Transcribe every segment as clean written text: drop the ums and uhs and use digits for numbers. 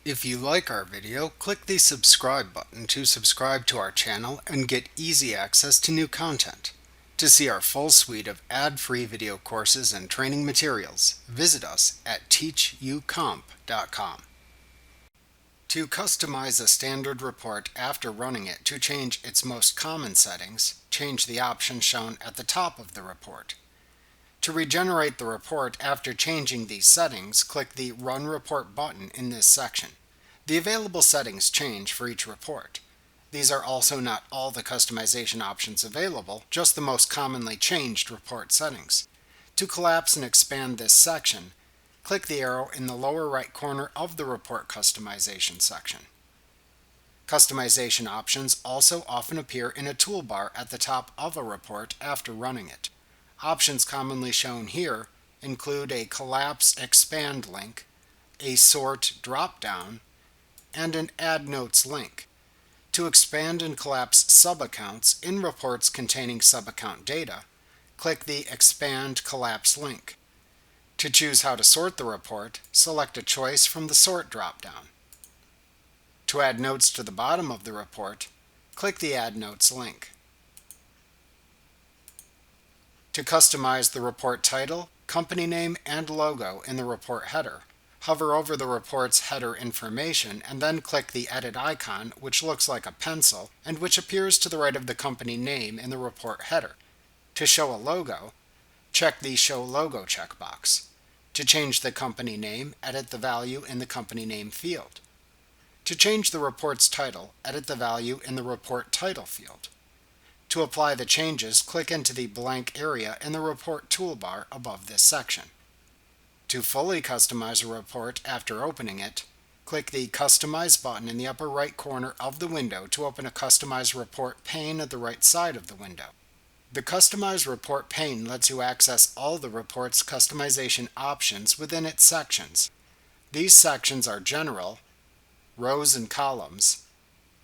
If you like our video, click the subscribe button to subscribe to our channel and get easy access to new content. To see our full suite of ad-free video courses and training materials, visit us at teachucomp.com. To customize a standard report after running it to change its most common settings, change the option shown at the top of the report. To regenerate the report after changing these settings, click the Run Report button in this section. The available settings change for each report. These are also not all the customization options available, just the most commonly changed report settings. To collapse and expand this section, click the arrow in the lower right corner of the Report Customization section. Customization options also often appear in a toolbar at the top of a report after running it. Options commonly shown here include a Collapse Expand link, a Sort drop-down, and an Add Notes link. To expand and collapse sub-accounts in reports containing sub-account data, click the Expand Collapse link. To choose how to sort the report, select a choice from the Sort drop-down. To add notes to the bottom of the report, click the Add Notes link. To customize the report title, company name, and logo in the report header, hover over the report's header information and then click the edit icon, which looks like a pencil and which appears to the right of the company name in the report header. To show a logo, check the Show Logo checkbox. To change the company name, edit the value in the company name field. To change the report's title, edit the value in the report title field. To apply the changes, click into the blank area in the report toolbar above this section. To fully customize a report after opening it, click the Customize button in the upper right corner of the window to open a Customize Report pane at the right side of the window. The Customize Report pane lets you access all the report's customization options within its sections. These sections are General, Rows and Columns,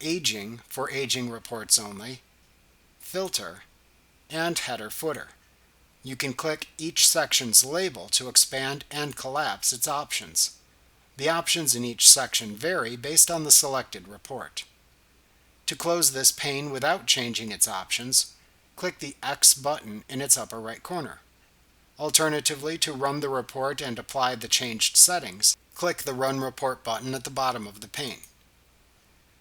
Aging for aging reports only, Filter, and Header Footer. You can click each section's label to expand and collapse its options. The options in each section vary based on the selected report. To close this pane without changing its options, click the X button in its upper right corner. Alternatively, to run the report and apply the changed settings, click the Run Report button at the bottom of the pane.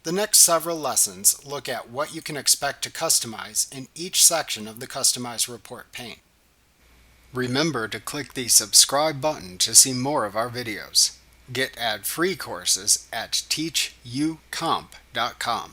The next several lessons look at what you can expect to customize in each section of the Customize Report pane. Remember to click the subscribe button to see more of our videos. Get ad-free courses at teachucomp.com.